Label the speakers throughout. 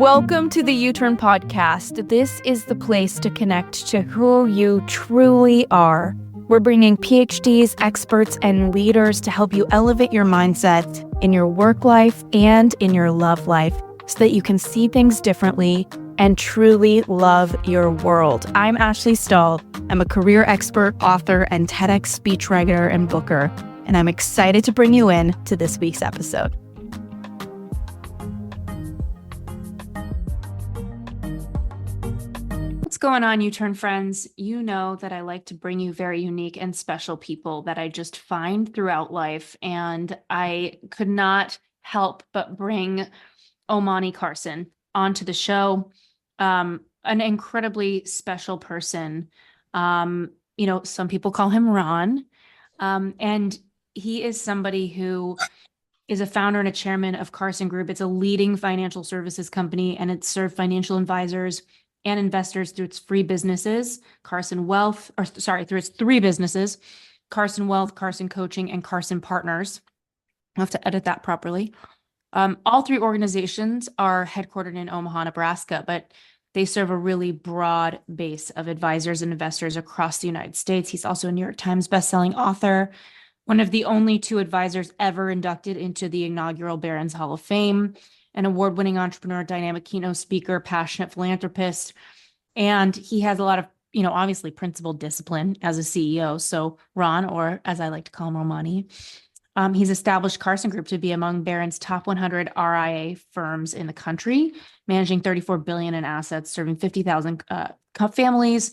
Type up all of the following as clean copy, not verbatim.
Speaker 1: Welcome to the U-Turn Podcast. This is the place to connect to who you truly are. We're bringing PhDs, experts, and leaders to help you elevate your mindset in your work life and in your love life so that you can see things differently and truly love your world. I'm Ashley Stahl. I'm a career expert, author, and TEDx speechwriter and booker, and I'm excited to bring you in to this week's episode. What's going on, U-Turn friends? You know that I like to bring you very unique and special people that I just find throughout life, and I could not help but bring Omani Carson onto the show. An incredibly special person. Some people call him Ron, and he is somebody who is a founder and a chairman of Carson Group. It's a leading financial services company, and it serves financial advisors and investors through its free businesses, through its three businesses, Carson Wealth, Carson Coaching, and Carson Partners. I'll have to edit that properly. All three organizations are headquartered in Omaha, Nebraska, but they serve a really broad base of advisors and investors across the United States. He's also a New York Times bestselling author, one of the only two advisors ever inducted into the inaugural Barron's Hall of Fame, an award-winning entrepreneur, dynamic keynote speaker, passionate philanthropist, and he has a lot of, obviously principled discipline as a CEO. So Ron, or as I like to call him, Omani, he's established Carson Group to be among Barron's top 100 RIA firms in the country, managing $34 billion in assets, serving 50,000 families.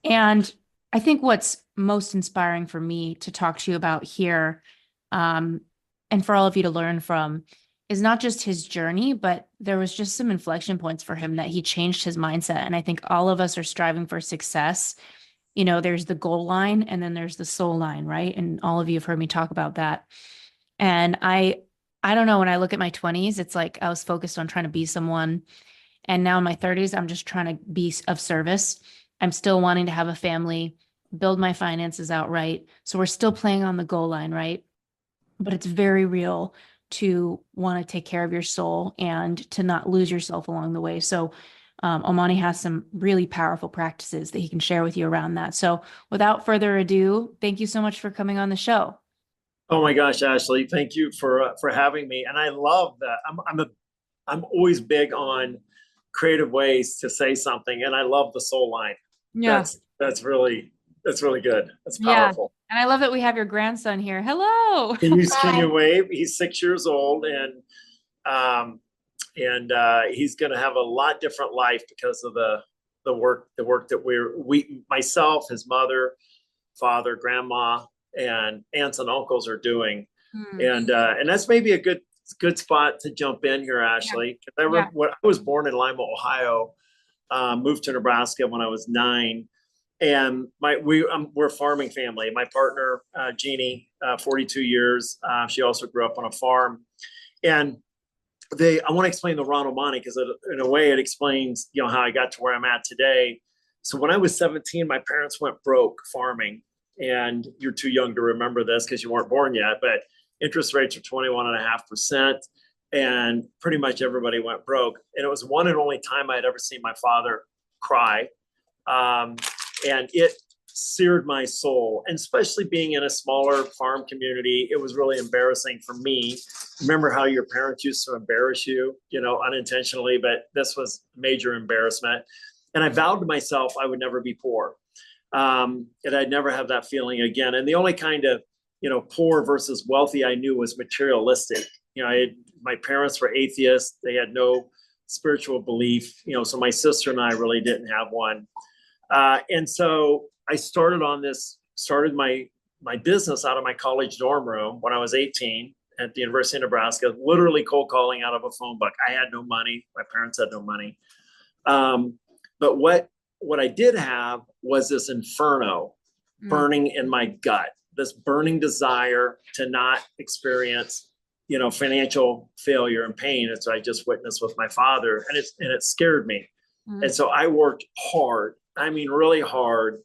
Speaker 1: And I think what's most inspiring for me to talk to you about here, and for all of you to learn from, is not just his journey, but there was just some inflection points for him that he changed his mindset. And I think all of us are striving for success. There's the goal line and then there's the soul line, right? And all of you have heard me talk about that. And I don't know, when I look at my 20s, it's like I was focused on trying to be someone. And now in my 30s, I'm just trying to be of service. I'm still wanting to have a family, build my finances out right. So we're still playing on the goal line, right? But it's very real to want to take care of your soul and to not lose yourself along the way. So Omani has some really powerful practices that he can share with you around that. So without further ado, thank you so much for coming on the show.
Speaker 2: Oh my gosh, Ashley, thank you for having me. And I love that. I'm always big on creative ways to say something, and I love the soul line.
Speaker 1: Yeah,
Speaker 2: that's really good. That's powerful.
Speaker 1: Yeah. And I love that we have your grandson here. Hello.
Speaker 2: Can you wave? He's 6 years old, and he's going to have a lot different life because of the work that myself, his mother, father, grandma, and aunts and uncles are doing. And that's maybe a good spot to jump in here, Ashley. I was born in Lima, Ohio, moved to Nebraska when I was 9. And we're a farming family. My partner, Jeannie, 42 years. She also grew up on a farm. And I want to explain the Ron Omani because in a way it explains, how I got to where I'm at today. So when I was 17, my parents went broke farming. And you're too young to remember this because you weren't born yet, but interest rates are 21.5%. And pretty much everybody went broke. And it was one and only time I'd ever seen my father cry. And it seared my soul, and especially being in a smaller farm community, it was really embarrassing for me. Remember how your parents used to embarrass you, unintentionally, but this was major embarrassment. And I vowed to myself I would never be poor, and I'd never have that feeling again. And the only kind of, poor versus wealthy I knew was materialistic. My parents were atheists. They had no spiritual belief, so my sister and I really didn't have one. And so I started my business out of my college dorm room when I was 18 at the University of Nebraska, literally cold calling out of a phone book. I had no money. My parents had no money. But what I did have was this inferno burning in my gut, this burning desire to not experience, financial failure and pain. As I just witnessed with my father, and it scared me. And so I worked hard. I mean, really hard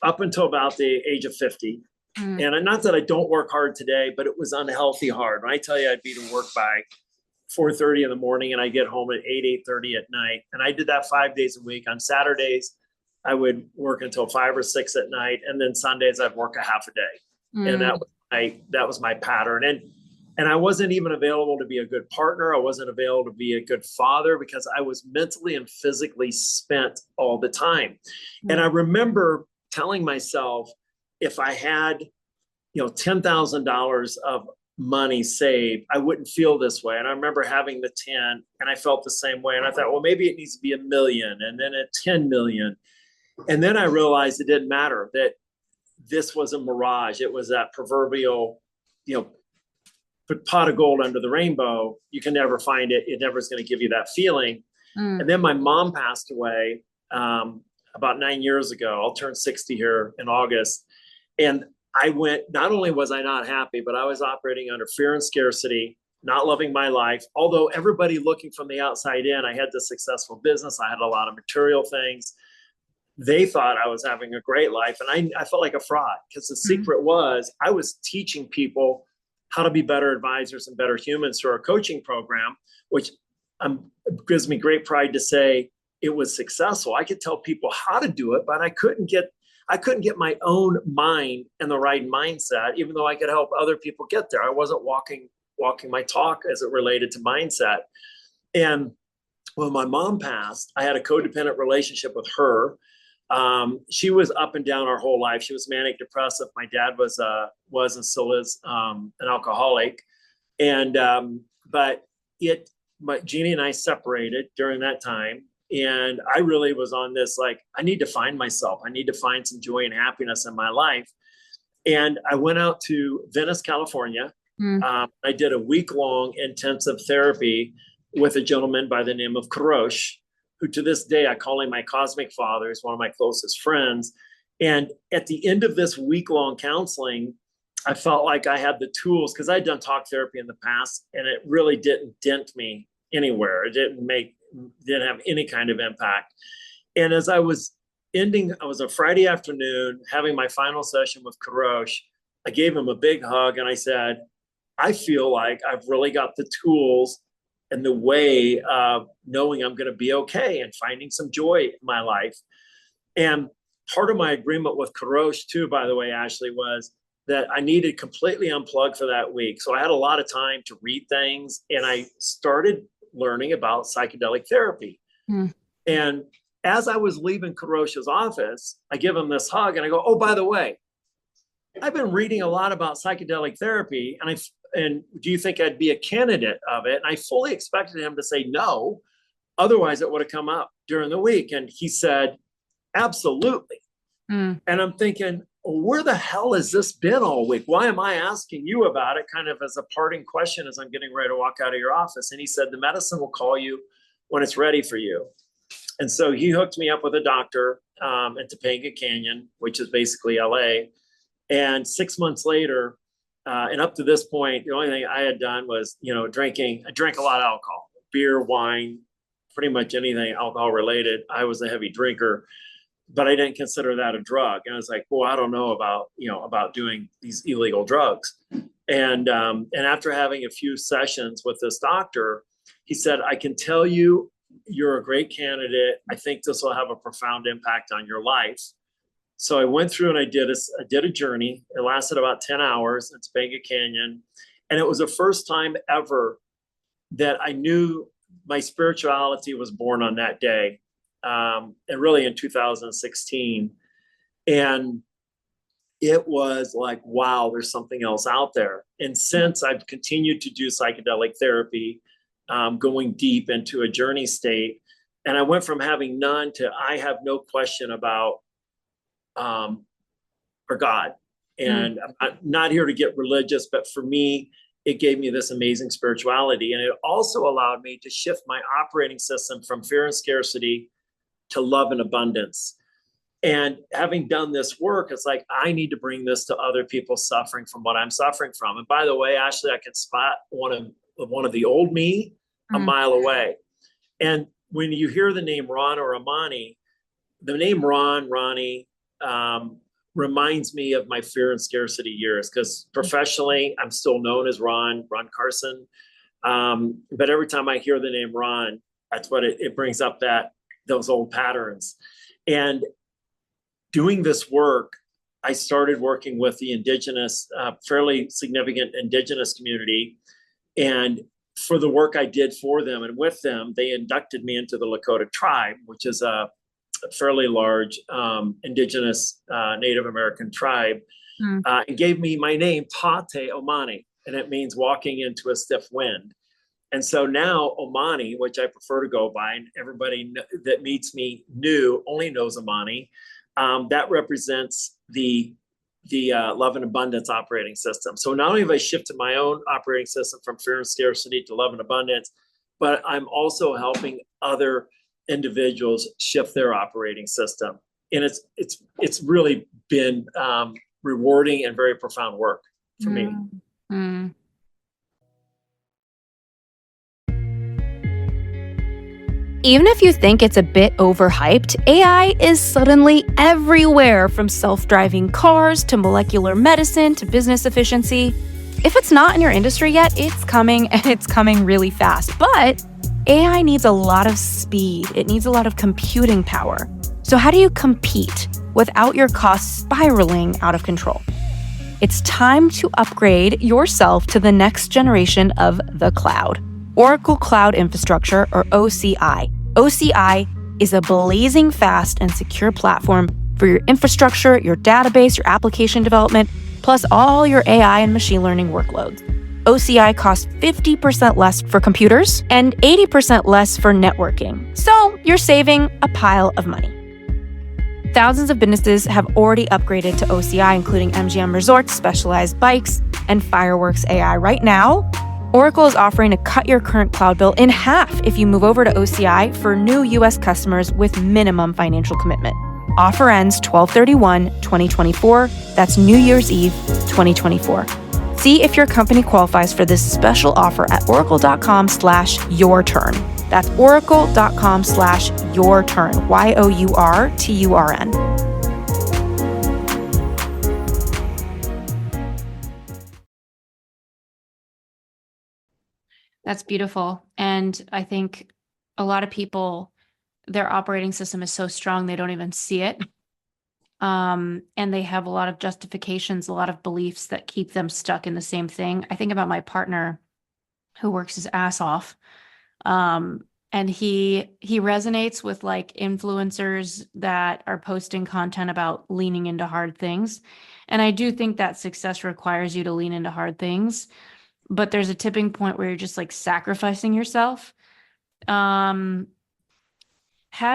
Speaker 2: up until about the age of 50. And not that I don't work hard today, but it was unhealthy hard. When I tell you I'd be to work by 4:30 in the morning, and I get home at 8:30 at night. And I did that 5 days a week. On Saturdays, I would work until 5 or 6 at night. And then Sundays I'd work a half a day. And that was my pattern. And I wasn't even available to be a good partner. I wasn't available to be a good father because I was mentally and physically spent all the time. And I remember telling myself, if I had, $10,000 of money saved, I wouldn't feel this way. And I remember having the 10 and I felt the same way. And I thought, well, maybe it needs to be 1 million and then at 10 million. And then I realized it didn't matter, that this was a mirage. It was that proverbial, put pot of gold under the rainbow. You can never find it. It never is going to give you that feeling. And then my mom passed away about 9 years ago. I'll turn 60 here in August. And not only was I not happy, but I was operating under fear and scarcity, not loving my life. Although everybody looking from the outside in, I had this successful business. I had a lot of material things. They thought I was having a great life. And I felt like a fraud, because the secret was I was teaching people how to be better advisors and better humans through our coaching program, which gives me great pride to say it was successful. I could tell people how to do it, but I couldn't get my own mind in the right mindset, even though I could help other people get there. I wasn't walking my talk as it related to mindset. And when my mom passed, I had a codependent relationship with her. She was up and down our whole life. She was manic depressive. My dad was and still is an alcoholic. And but Jeannie and I separated during that time. And I really was on this, like, I need to find myself. I need to find some joy and happiness in my life. And I went out to Venice, California. I did a week-long intensive therapy with a gentleman by the name of Karosh, who to this day, I call him my cosmic father. He's one of my closest friends. And at the end of this week-long counseling, I felt like I had the tools, because I'd done talk therapy in the past, and it really didn't dent me anywhere. It didn't have any kind of impact. And as I was ending, I was a Friday afternoon having my final session with Karosh. I gave him a big hug and I said, I feel like I've really got the tools and the way of knowing I'm going to be okay and finding some joy in my life. And part of my agreement with Karosh too, by the way, Ashley, was that I needed completely unplug for that week. So I had a lot of time to read things, and I started learning about psychedelic therapy. And as I was leaving Karosh's office, I give him this hug and I go, oh, by the way, I've been reading a lot about psychedelic therapy, and do you think I'd be a candidate of it? And I fully expected him to say no. Otherwise, it would have come up during the week. And he said, absolutely. And I'm thinking, where the hell has this been all week? Why am I asking you about it, kind of as a parting question as I'm getting ready to walk out of your office? And he said, the medicine will call you when it's ready for you. And so he hooked me up with a doctor in Topanga Canyon, which is basically LA. And 6 months later, and up to this point, the only thing I had done was, drinking. I drank a lot of alcohol, beer, wine, pretty much anything alcohol related. I was a heavy drinker, but I didn't consider that a drug. And I was like, well, I don't know about doing these illegal drugs. And after having a few sessions with this doctor, he said, I can tell you're a great candidate. I think this will have a profound impact on your life. So I went through and I did a journey. It lasted about 10 hours in Topanga Canyon. And it was the first time ever that I knew my spirituality was born on that day. And really in 2016. And it was like, wow, there's something else out there. And since I've continued to do psychedelic therapy, going deep into a journey state, and I went from having none to I have no question about for God. And I'm not here to get religious, but for me, it gave me this amazing spirituality. And it also allowed me to shift my operating system from fear and scarcity to love and abundance. And having done this work, it's like, I need to bring this to other people suffering from what I'm suffering from. And by the way, Ashley, I can spot one of the old me a mile away. And when you hear the name Ron or Omani, the name Ronnie, reminds me of my fear and scarcity years, because professionally, I'm still known as Ron Carson. But every time I hear the name Ron, that's what it brings up, that those old patterns. And doing this work, I started working with the indigenous, fairly significant indigenous community. And for the work I did for them and with them, they inducted me into the Lakota tribe, which is a fairly large indigenous Native American tribe, and gave me my name, Tate Omani, and it means walking into a stiff wind. And so now Omani, which I prefer to go by, and everybody that meets me new only knows Omani, that represents the love and abundance operating system. So not only have I shifted my own operating system from fear and scarcity to love and abundance, but I'm also helping other individuals shift their operating system. And it's really been rewarding and very profound work for me.
Speaker 3: Even if you think it's a bit overhyped, AI is suddenly everywhere, from self-driving cars to molecular medicine to business efficiency. If it's not in your industry yet, it's coming, and it's coming really fast. But AI needs a lot of speed. It needs a lot of computing power. So how do you compete without your costs spiraling out of control? It's time to upgrade yourself to the next generation of the cloud. Oracle Cloud Infrastructure, or OCI. OCI is a blazing fast and secure platform for your infrastructure, your database, your application development, plus all your AI and machine learning workloads. OCI costs 50% less for computers and 80% less for networking. So you're saving a pile of money. Thousands of businesses have already upgraded to OCI, including MGM Resorts, Specialized Bikes, and Fireworks AI. Right now, Oracle is offering to cut your current cloud bill in half if you move over to OCI for new U.S. customers with minimum financial commitment. Offer ends 12/31/2024. That's New Year's Eve 2024. See if your company qualifies for this special offer at oracle.com/yourturn. That's oracle.com/yourturn. YOURTURN.
Speaker 1: That's beautiful. And I think a lot of people, their operating system is so strong, they don't even see it. And they have a lot of justifications, a lot of beliefs that keep them stuck in the same thing. I think about my partner who works his ass off. And he resonates with like influencers that are posting content about leaning into hard things. And I do think that success requires you to lean into hard things. But there's a tipping point where you're just like sacrificing yourself. How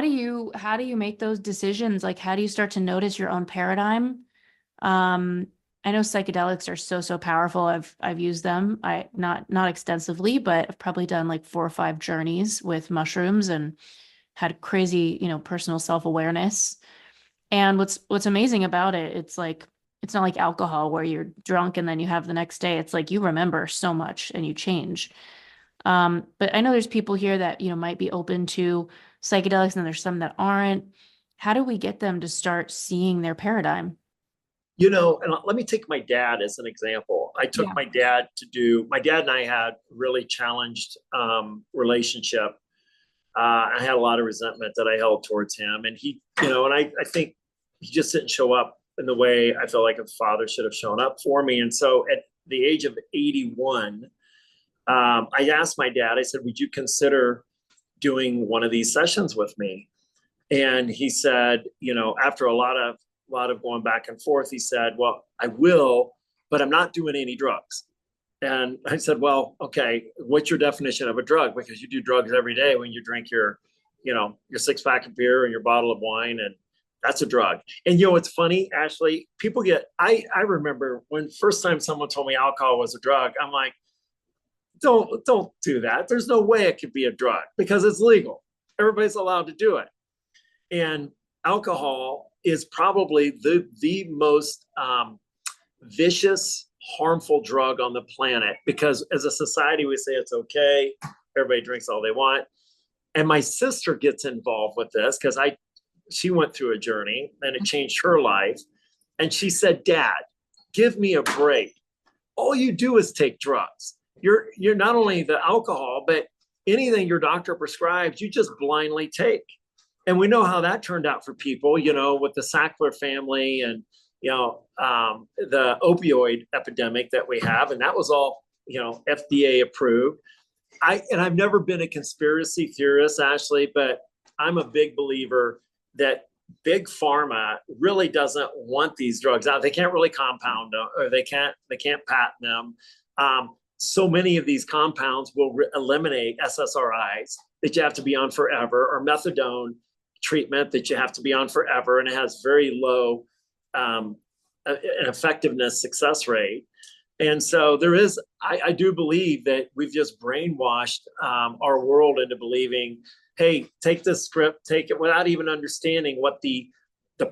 Speaker 1: do you make those decisions? Like, how do you start to notice your own paradigm? I know psychedelics are so powerful. I've used them. Not extensively, but I've probably done like 4 or 5 journeys with mushrooms and had crazy, personal self-awareness. And what's amazing about it, it's like, it's not like alcohol where you're drunk and then you have the next day. It's like you remember so much and you change. But I know there's people here that, might be open to psychedelics and there's some that aren't. How do we get them to start seeing their paradigm?
Speaker 2: And let me take my dad as an example. My dad and I had a really challenged relationship. I had a lot of resentment that I held towards him. And he, and I think he just didn't show up in the way I felt like a father should have shown up for me. And so at the age of 81, I asked my dad, I said, would you consider doing one of these sessions with me? And he said, after a lot of going back and forth, he said, well, I will, but I'm not doing any drugs. And I said, well, okay, what's your definition of a drug? Because you do drugs every day when you drink your 6-pack of beer and your bottle of wine, and that's a drug. And it's funny, Ashley, people I remember when first time someone told me alcohol was a drug, I'm like, don't do that. There's no way it could be a drug because it's legal. Everybody's allowed to do it. And alcohol is probably the most vicious, harmful drug on the planet, because as a society, we say it's okay. Everybody drinks all they want. And my sister gets involved with this because she went through a journey and it changed her life. And she said, Dad, give me a break. All you do is take drugs. you're not only the alcohol, but anything your doctor prescribes, you just blindly take. And we know how that turned out for people, you know, with the Sackler family and, you know, the opioid epidemic that we have. And that was all, you know, FDA approved. I've never been a conspiracy theorist, Ashley, but I'm a big believer that big pharma really doesn't want these drugs out. They can't really compound them, or they can't patent them. So many of these compounds will eliminate SSRIs that you have to be on forever, or methadone treatment that you have to be on forever, and it has very low an effectiveness success rate. And so there is, I do believe that we've just brainwashed our world into believing, hey, take this script, take it, without even understanding what the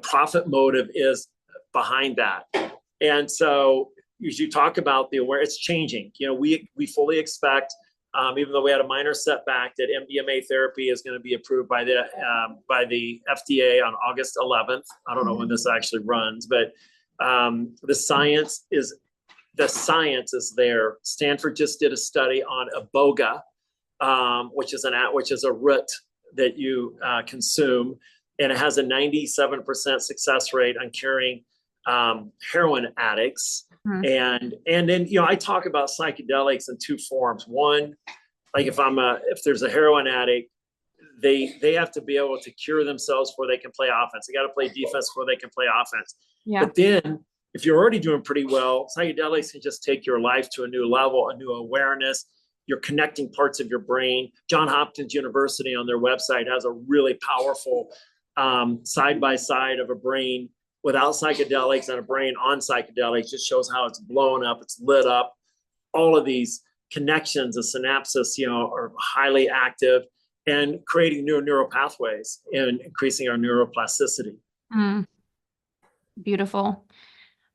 Speaker 2: profit motive is behind that. And so as you talk about the awareness, it's changing. You know, we fully expect, even though we had a minor setback, that MDMA therapy is going to be approved by the FDA on August 11th. I don't know when this actually runs, but the science is there. Stanford just did a study on iboga, which is a root that you consume, and it has a 97% success rate on curing heroin addicts. And then, you know, I talk about psychedelics in two forms. One, like if there's a heroin addict, they have to be able to cure themselves before they can play offense. They got to play defense before they can play offense. Yeah. But then if you're already doing pretty well, psychedelics can just take your life to a new level, a new awareness. You're connecting parts of your brain. Johns Hopkins University on their website has a really powerful side by side of a brain without psychedelics and a brain on psychedelics. Just shows how it's blown up, it's lit up. All of these connections, the synapses, you know, are highly active and creating new neural pathways and increasing our neuroplasticity.
Speaker 1: Beautiful.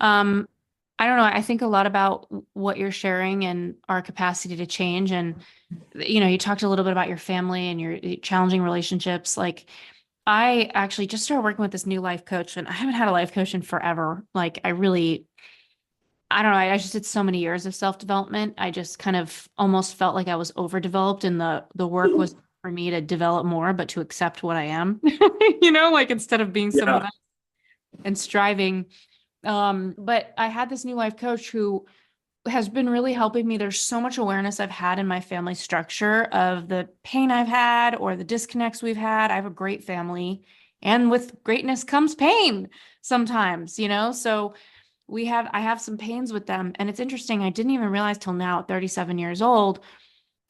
Speaker 1: I don't know. I think a lot about what you're sharing and our capacity to change. And, you know, you talked a little bit about your family and your challenging relationships. Like, I actually just started working with this new life coach, and I haven't had a life coach in forever. Like, I don't know. I just did so many years of self-development. I just kind of almost felt like I was overdeveloped, and the work was for me to develop more, but to accept what I am, you know, like, instead of being someone else and striving. But I had this new life coach who has been really helping me. There's so much awareness I've had in my family structure of the pain I've had or the disconnects we've had. I have a great family, and with greatness comes pain sometimes, you know? So I have some pains with them. And it's interesting. I didn't even realize till now at 37 years old,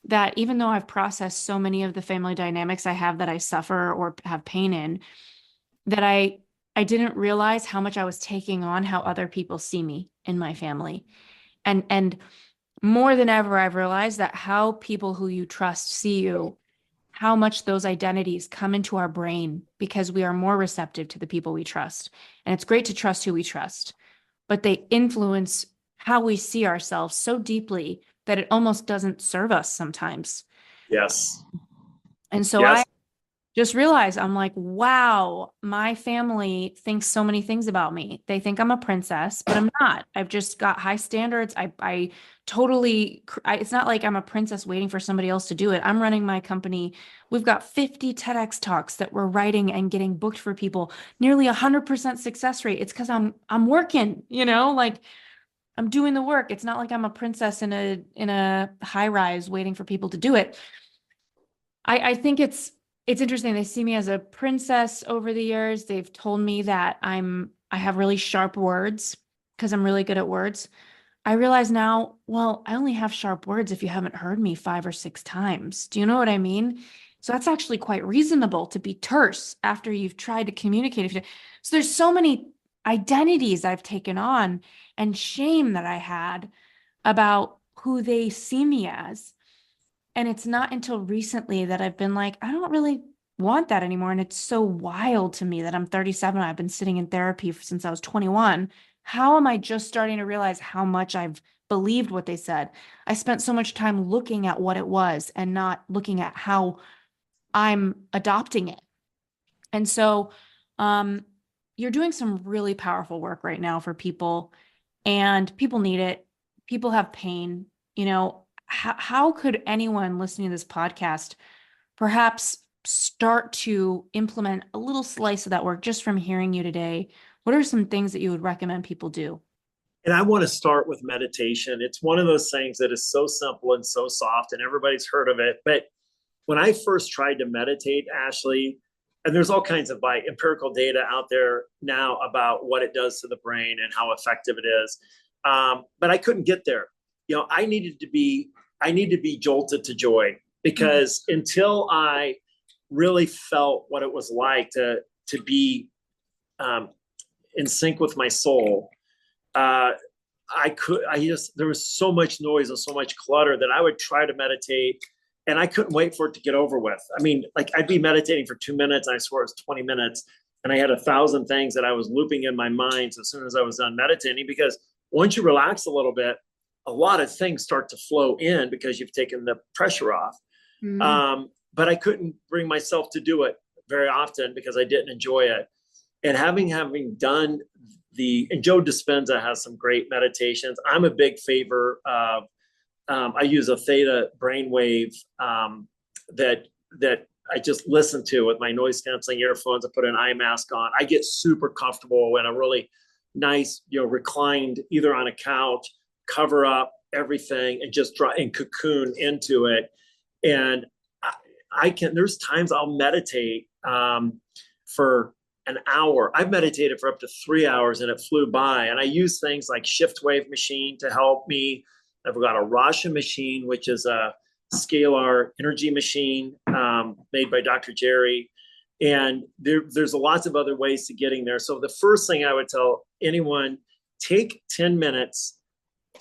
Speaker 1: that even though I've processed so many of the family dynamics I have that I suffer or have pain in, that I didn't realize how much I was taking on how other people see me in my family. And more than ever, I've realized that how people who you trust see you, how much those identities come into our brain, because we are more receptive to the people we trust. And it's great to trust who we trust, but they influence how we see ourselves so deeply that it almost doesn't serve us sometimes.
Speaker 2: Yes.
Speaker 1: And so I just realized, I'm like, wow, my family thinks so many things about me. They think I'm a princess, but I'm not. I've just got high standards. I totally, it's not like I'm a princess waiting for somebody else to do it. I'm running my company. We've got 50 TEDx talks that we're writing and getting booked for people, nearly 100% success rate. It's because I'm working, you know, like, I'm doing the work. It's not like I'm a princess in a high rise waiting for people to do it. I think it's interesting. They see me as a princess over the years. They've told me that I have really sharp words because I'm really good at words. I realize now, well, I only have sharp words if you haven't heard me 5 or 6 times. Do you know what I mean? So that's actually quite reasonable to be terse after you've tried to communicate. So there's so many identities I've taken on and shame that I had about who they see me as. And it's not until recently that I've been like, I don't really want that anymore. And it's so wild to me that I'm 37. I've been sitting in therapy since I was 21. How am I just starting to realize how much I've believed what they said? I spent so much time looking at what it was and not looking at how I'm adopting it. And so you're doing some really powerful work right now for people, and people need it. People have pain. You know, how could anyone listening to this podcast perhaps start to implement a little slice of that work just from hearing you today? What are some things that you would recommend people do?
Speaker 2: And I want to start with meditation. It's one of those things that is so simple and so soft, and everybody's heard of it. But when I first tried to meditate, Ashley, and there's all kinds of empirical data out there now about what it does to the brain and how effective it is. But I couldn't get there. I needed to be jolted to joy, because until I really felt what it was like to be in sync with my soul, there was so much noise and so much clutter that I would try to meditate, and I couldn't wait for it to get over with. I mean, like, I'd be meditating for 2 minutes, and I swear it was 20 minutes. And I had 1,000 things that I was looping in my mind as soon as I was done meditating, because once you relax a little bit, a lot of things start to flow in because you've taken the pressure off. But I couldn't bring myself to do it very often because I didn't enjoy it. And having done and Joe Dispenza has some great meditations. I'm a big favor of, I use a theta brainwave that I just listen to with my noise canceling earphones. I put an eye mask on. I get super comfortable in a really nice, reclined, either on a couch, cover up everything and just try and cocoon into it. And there's times I'll meditate for an hour. I've meditated for up to 3 hours, and it flew by. And I use things like shift wave machine to help me. I've got a Rasha machine, which is a scalar energy machine made by Dr. Jerry. And there's lots of other ways to getting there. So the first thing I would tell anyone, take 10 minutes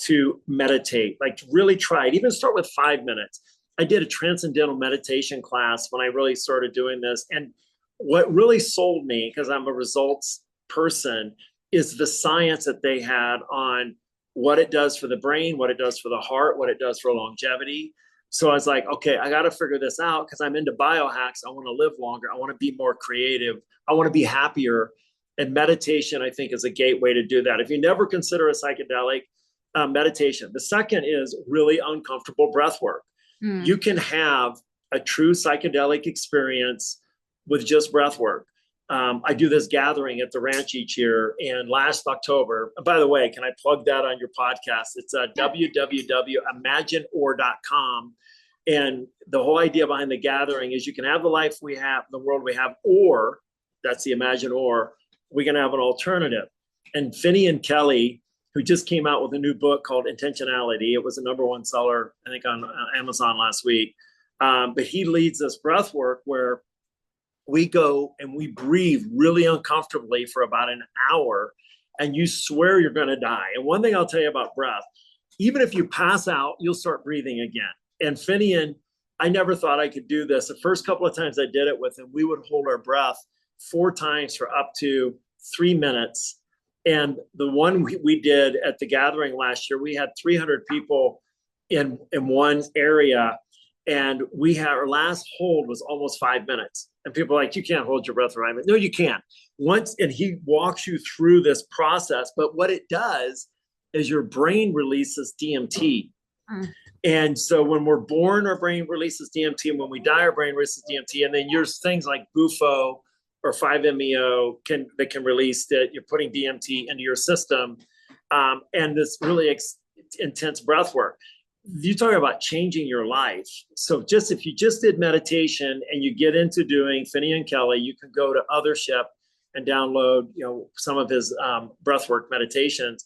Speaker 2: to meditate, like really try it. Even start with 5 minutes. I did a transcendental meditation class when I really started doing this. And what really sold me, because I'm a results person, is the science that they had on what it does for the brain, what it does for the heart, what it does for longevity. So I was like, okay, I got to figure this out, because I'm into biohacks. I want to live longer. I want to be more creative. I want to be happier. And meditation, I think, is a gateway to do that. If you never consider a psychedelic, meditation. The second is really uncomfortable breath work. You can have a true psychedelic experience with just breath work. I do this gathering at the ranch each year, and last October, by the way, can I plug that on your podcast? It's www.imagineor.com. And the whole idea behind the gathering is you can have the life we have, the world we have, or that's the Imagine, or we can have an alternative. And Finney and Kelly, who just came out with a new book called Intentionality. It was a #1 seller, I think, on Amazon last week. But he leads this breath work where we go and we breathe really uncomfortably for about an hour, and you swear you're going to die. And one thing I'll tell you about breath, even if you pass out, you'll start breathing again. And Finian, I never thought I could do this. The first couple of times I did it with him, we would hold our breath 4 times for up to 3 minutes. And the one we did at the gathering last year, we had 300 people in one area. And our last hold was almost 5 minutes. And people are like, you can't hold your breath, right? No, you can't. And he walks you through this process. But what it does is your brain releases DMT. And so when we're born, our brain releases DMT. And when we die, our brain releases DMT. And then there's things like Bufo or 5-MeO that can release that. You're putting DMT into your system. And this really intense breath work. You talk about changing your life. So if you just did meditation and you get into doing Finney and Kelly, you can go to Othership and download, some of his breathwork meditations.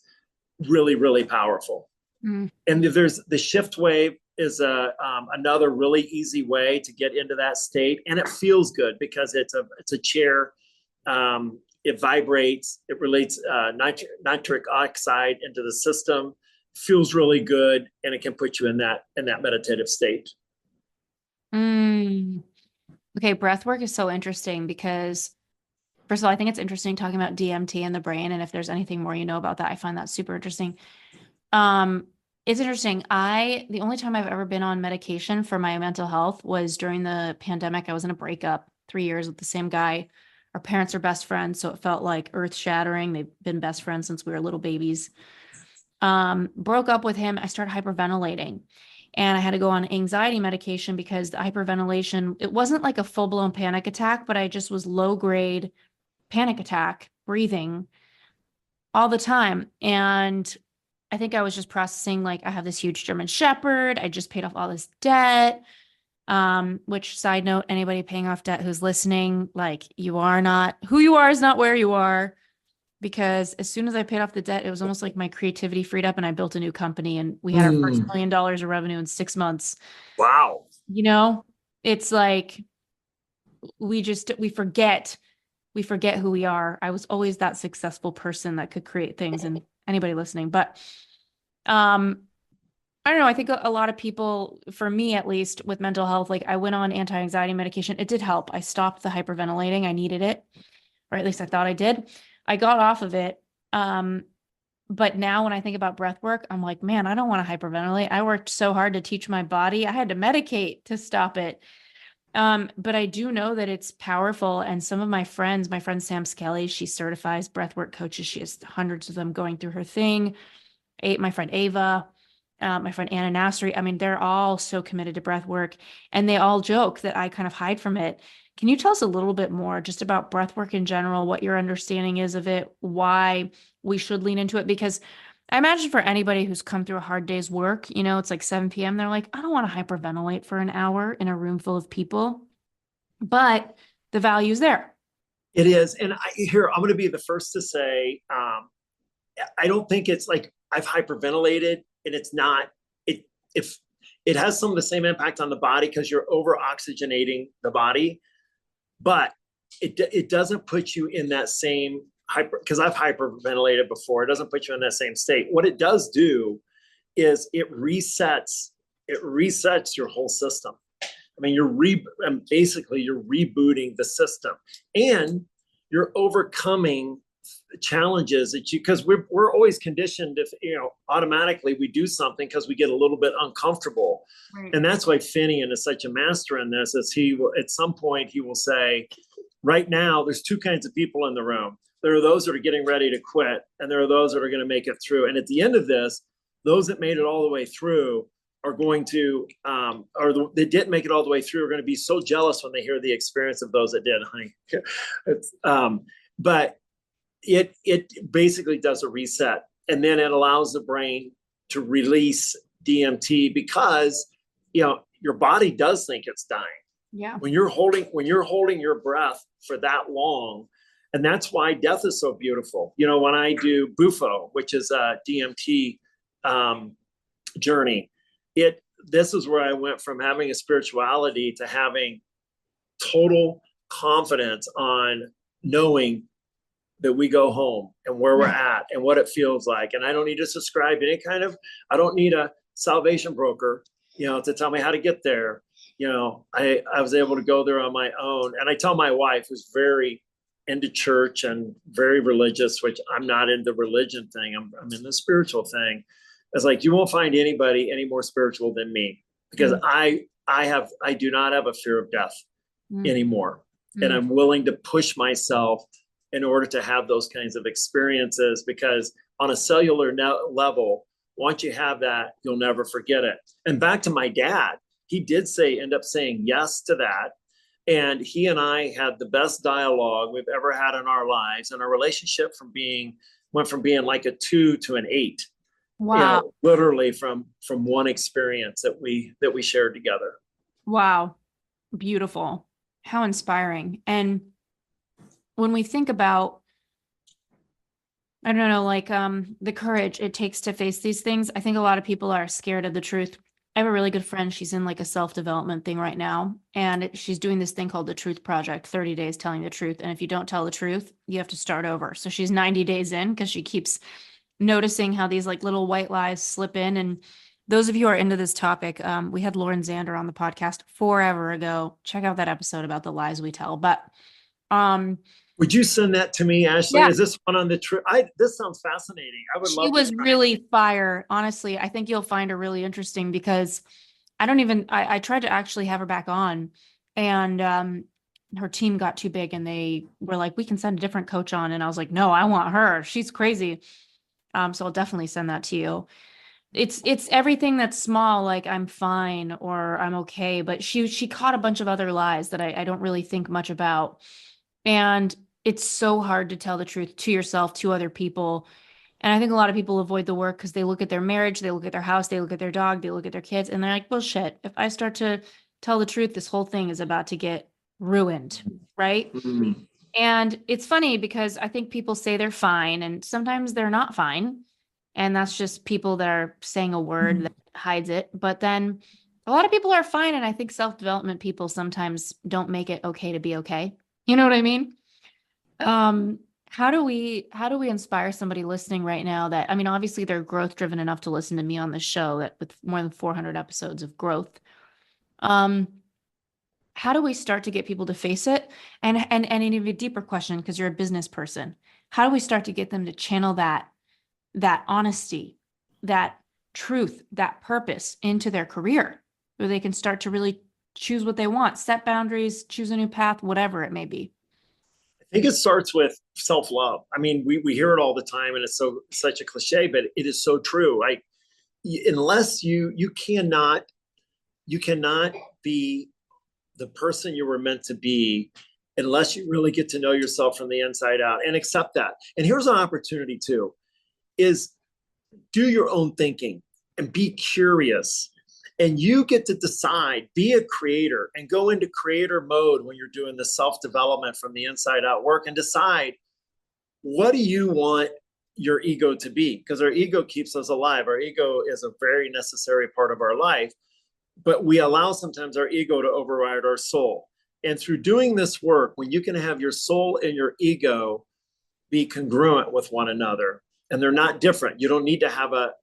Speaker 2: Really, really powerful. And there's the shift wave is another really easy way to get into that state, and it feels good because it's a chair. It vibrates. It relates nitric oxide into the system. Feels really good, and it can put you in that meditative state.
Speaker 1: Okay, breath work is so interesting because, first of all, I think it's interesting talking about DMT in the brain, and if there's anything more about that, I find that super interesting. It's interesting. The only time I've ever been on medication for my mental health was during the pandemic. I was in a breakup 3 years with the same guy. Our parents are best friends, so it felt like earth shattering. They've been best friends since we were little babies. Broke up with him. I started hyperventilating. and I had to go on anxiety medication because the hyperventilation, it wasn't like a full-blown panic attack, but I just was low grade panic attack breathing all the time. And I think I was just processing, like, I have this huge German Shepherd. I just paid off all this debt. Which, side note, anybody paying off debt who's listening, like, you are not, who you are is not where you are. Because as soon as I paid off the debt, it was almost like my creativity freed up and I built a new company and we had our first $1 million of revenue in 6 months.
Speaker 2: Wow.
Speaker 1: You know, it's like, we forget who we are. I was always that successful person that could create things, and anybody listening, but, I don't know. I think a lot of people, for me at least, with mental health, like, I went on anti-anxiety medication. It did help. I stopped the hyperventilating. I needed it, or at least I thought I did. I got off of it. But now when I think about breath work, I'm like, man, I don't want to hyperventilate. I worked so hard to teach my body. I had to medicate to stop it. But I do know that it's powerful. And some of my friend Sam Skelly, she certifies breathwork coaches. She has hundreds of them going through her thing. My friend Ava, my friend Anna Nasri. I mean, they're all so committed to breath work, and they all joke that I kind of hide from it. Can you tell us a little bit more just about breath work in general, what your understanding is of it, why we should lean into it? Because I imagine for anybody who's come through a hard day's work, it's like 7 p.m. They're like, I don't want to hyperventilate for an hour in a room full of people, but the value's there.
Speaker 2: It is. And I'm going to be the first to say, I don't think it's like I've hyperventilated, and it's not, if it has some of the same impact on the body because you're over oxygenating the body, but it doesn't put you in that same because I've hyperventilated before. It doesn't put you in that same state. What it does do is it resets your whole system. I mean, basically you're rebooting the system, and you're overcoming challenges that because we're always conditioned, if automatically we do something because we get a little bit uncomfortable. Right. And that's why Finian is such a master in this, is he will, at some point he will say, right now there's two kinds of people in the room. There are those that are getting ready to quit, and there are those that are going to make it through. And at the end of this, those that made it all the way through are going to, they didn't make it all the way through, are going to be so jealous when they hear the experience of those that did, honey. But it basically does a reset, and then it allows the brain to release DMT because your body does think it's dying.
Speaker 1: Yeah.
Speaker 2: When you're holding your breath for that long, and that's why death is so beautiful. When I do Bufo, which is a DMT journey, this is where I went from having a spirituality to having total confidence on knowing that we go home and where we're at and what it feels like. And I don't need to subscribe to I don't need a salvation broker, to tell me how to get there. I was able to go there on my own. And I tell my wife, who's very into church and very religious, which I'm not in the religion thing. I'm in the spiritual thing. It's like, you won't find anybody any more spiritual than me, because I do not have a fear of death anymore. And I'm willing to push myself in order to have those kinds of experiences, because on a cellular level, once you have that, you'll never forget it. And back to my dad, he did end up saying yes to that. And he and I had the best dialogue we've ever had in our lives. And our relationship went from being like a 2 to an 8.
Speaker 1: Wow.
Speaker 2: Literally from one experience that we shared together.
Speaker 1: Wow. Beautiful. How inspiring. And when we think about, I don't know, like the courage it takes to face these things, I think a lot of people are scared of the truth. I have a really good friend. She's in like a self-development thing right now. And she's doing this thing called the Truth Project, 30 days telling the truth. And if you don't tell the truth, you have to start over. So she's 90 days in because she keeps noticing how these like little white lies slip in. And those of you who are into this topic, we had Lauren Zander on the podcast forever ago. Check out that episode about the lies we tell. But
Speaker 2: would you send that to me, Ashley?
Speaker 1: Yeah.
Speaker 2: Is this one on the truth? This sounds fascinating. I would love.
Speaker 1: She was really fire. Honestly, I think you'll find her really interesting, because I tried to actually have her back on, and her team got too big and they were like, we can send a different coach on. And I was like, no, I want her. She's crazy. So I'll definitely send that to you. it's everything that's small, like I'm fine or I'm okay. But she caught a bunch of other lies that I don't really think much about. And it's so hard to tell the truth to yourself, to other people. And I think a lot of people avoid the work because they look at their marriage, they look at their house, they look at their dog, they look at their kids, and they're like, well, shit, if I start to tell the truth, this whole thing is about to get ruined, right?
Speaker 2: Mhm.
Speaker 1: And it's funny because I think people say they're fine, and sometimes they're not fine. And that's just people that are saying a word that hides it. But then a lot of people are fine. And I think self-development people sometimes don't make it okay to be okay. You know what I mean? Um, how do we inspire somebody listening right now that, I mean, obviously they're growth driven enough to listen to me on the show that with more than 400 episodes of growth. Um, how do we start to get people to face it? And an even deeper question, because you're a business person, how do we start to get them to channel that honesty, that truth, that purpose into their career, where they can start to really choose what they want, set boundaries, choose a new path, whatever it may be?
Speaker 2: I think it starts with self-love. I mean, we hear it all the time, and it's such a cliche, but it is so true. Like, unless you cannot be the person you were meant to be unless you really get to know yourself from the inside out and accept that. And here's an opportunity too, is do your own thinking and be curious. And you get to decide, be a creator and go into creator mode when you're doing the self-development from the inside out work, and decide, what do you want your ego to be? Because our ego keeps us alive. Our ego is a very necessary part of our life, but we allow sometimes our ego to override our soul. And through doing this work, when you can have your soul and your ego be congruent with one another, and they're not different. You don't need to have a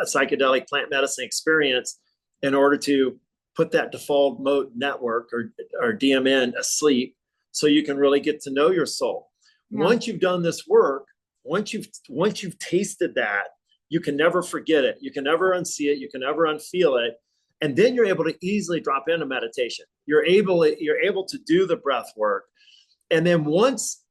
Speaker 2: psychedelic plant medicine experience in order to put that default mode network or DMN asleep, so you can really get to know your soul. Yeah. Once you've done this work, once you've tasted that, you can never forget it. You can never unsee it. You can never unfeel it. And then you're able to easily drop into meditation. You're able to do the breath work. And then once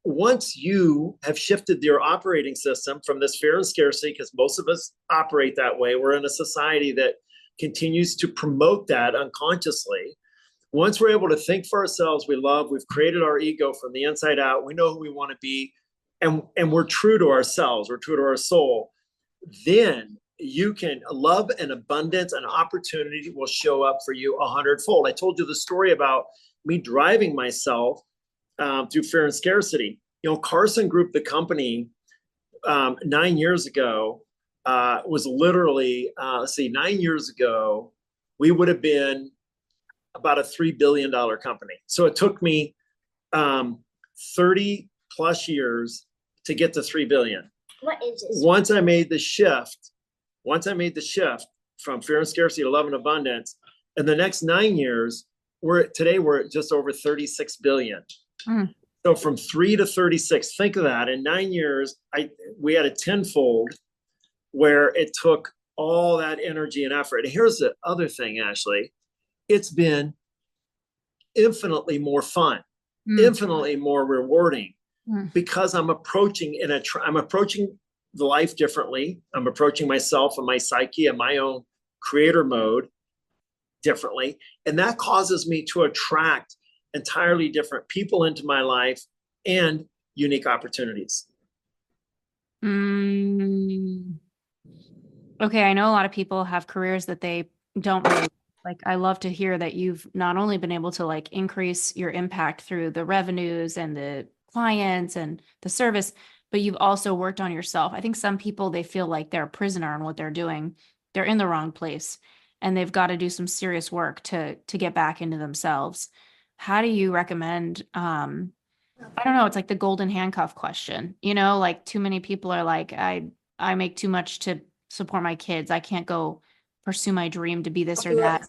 Speaker 2: you have shifted your operating system from this fear and scarcity, because most of us operate that way, we're in a society that continues to promote that unconsciously. Once we're able to think for ourselves, we've created our ego from the inside out, we know who we want to be, and we're true to ourselves, we're true to our soul, then you can love and abundance and opportunity will show up for you 100-fold. I told you the story about me driving myself through fear and scarcity. Carson Group, the company, 9 years ago, was literally, 9 years ago, we would have been about a $3 billion company. So it took me 30 plus years to get to 3 billion.
Speaker 4: What is this?
Speaker 2: Once I made the shift from fear and scarcity to love and abundance, in the next 9 years, we're at just over 36 billion. Mm. So from 3 to 36, think of that. In 9 years, we had a tenfold, where it took all that energy and effort. And here's the other thing, Ashley, it's been infinitely more fun, infinitely more rewarding, because I'm approaching the life differently. I'm approaching myself and my psyche and my own creator mode differently. And that causes me to attract entirely different people into my life and unique opportunities.
Speaker 1: Okay, I know a lot of people have careers that they don't really like. I love to hear that you've not only been able to like increase your impact through the revenues and the clients and the service, but you've also worked on yourself. I think some people, they feel like they're a prisoner in what they're doing. They're in the wrong place and they've got to do some serious work to get back into themselves. How do you recommend, I don't know, it's like the golden handcuff question, like too many people are like, I make too much to support my kids. I can't go pursue my dream to be this or that.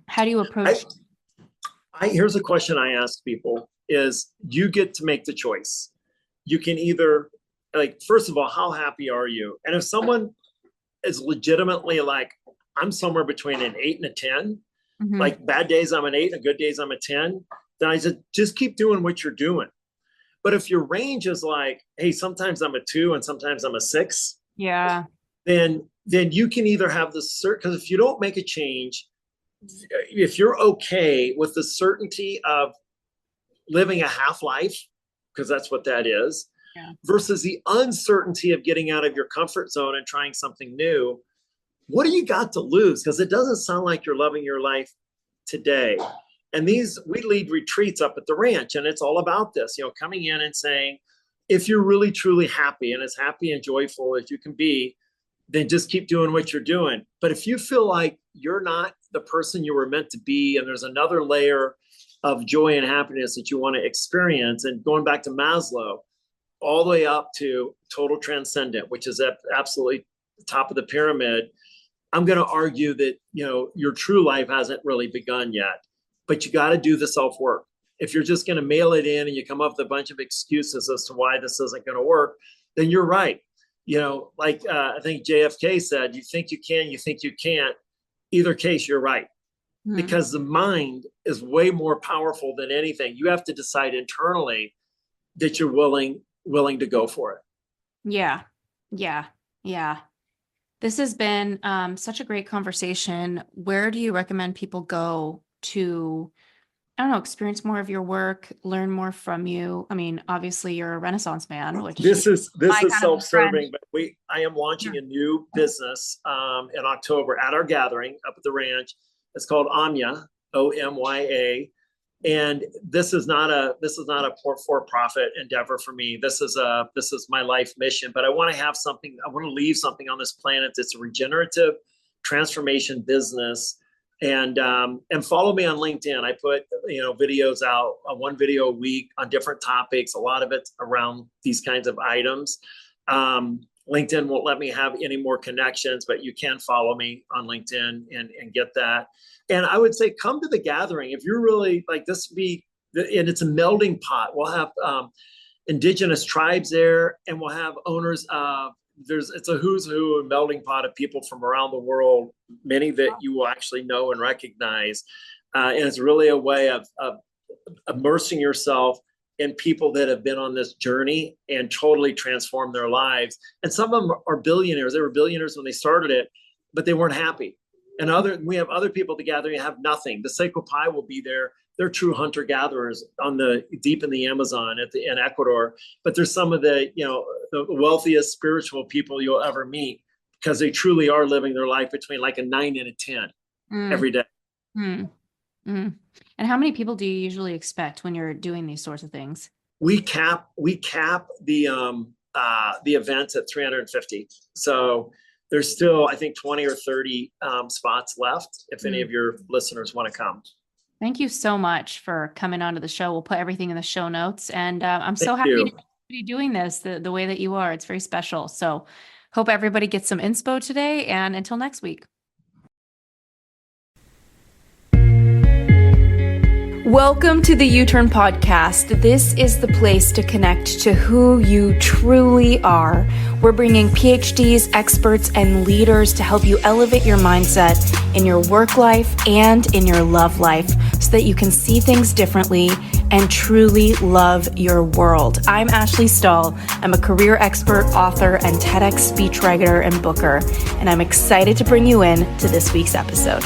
Speaker 1: How do you approach?
Speaker 2: Here's a question I ask people is, you get to make the choice. You can either, like, first of all, how happy are you? And if someone is legitimately like, I'm somewhere between an 8 and a 10, like bad days I'm an 8 and good days I'm a 10, then I said, just keep doing what you're doing. But if your range is like, hey, sometimes I'm a 2 and sometimes I'm a 6,
Speaker 1: yeah,
Speaker 2: then then you can either have the because if you don't make a change, if you're okay with the certainty of living a half life, because that's what that is, versus the uncertainty of getting out of your comfort zone and trying something new, what do you got to lose? Because it doesn't sound like you're loving your life today. And we lead retreats up at the ranch, and it's all about this, coming in and saying, if you're really truly happy and as happy and joyful as you can be, then just keep doing what you're doing. But if you feel like you're not the person you were meant to be, and there's another layer of joy and happiness that you want to experience, and going back to Maslow, all the way up to total transcendent, which is at absolutely the top of the pyramid, I'm going to argue that, your true life hasn't really begun yet, but you got to do the self-work. If you're just going to mail it in and you come up with a bunch of excuses as to why this isn't going to work, then you're right. I think JFK said, you think you can, you think you can't. Either case, you're right. Because the mind is way more powerful than anything. You have to decide internally that you're willing to go for it.
Speaker 1: Yeah. This has been such a great conversation. Where do you recommend people go to, experience more of your work, learn more from you? I mean, obviously you're a Renaissance man, which
Speaker 2: this is self-serving, but I am launching a new business in October at our gathering up at the ranch. It's called Omya, OMYA. And this is not a for-profit endeavor for me. This is my life mission, but I want to have something, I want to leave something on this planet that's a regenerative transformation business. And follow me on LinkedIn. I put, videos out, one video a week on different topics. A lot of it's around these kinds of items. LinkedIn won't let me have any more connections, but you can follow me on LinkedIn and get that. And I would say, come to the gathering. If you're really like this, and it's a melding pot. We'll have indigenous tribes there, and we'll have owners of, it's a who's who and melding pot of people from around the world, many that you will actually know and recognize. And it's really a way of immersing yourself in people that have been on this journey and totally transformed their lives. And some of them are billionaires. They were billionaires when they started it, but they weren't happy. And we have other people at the gathering have nothing. The Seco Pai will be there. They're true hunter-gatherers deep in the Amazon in Ecuador. But there's some of the wealthiest spiritual people you'll ever meet, because they truly are living their life between like a 9 and a 10 every day.
Speaker 1: And how many people do you usually expect when you're doing these sorts of things?
Speaker 2: We cap the events at 350. So there's still, I think, 20 or 30 spots left if any of your listeners want to come.
Speaker 1: Thank you so much for coming onto the show. We'll put everything in the show notes. And I'm so happy to be doing this the way that you are. It's very special. So hope everybody gets some inspo today. And until next week.
Speaker 3: Welcome to the U-Turn Podcast. This is the place to connect to who you truly are. We're bringing PhDs, experts, and leaders to help you elevate your mindset in your work life and in your love life so that you can see things differently and truly love your world. I'm Ashley Stahl. I'm a career expert, author, and TEDx speechwriter and booker, and I'm excited to bring you in to this week's episode.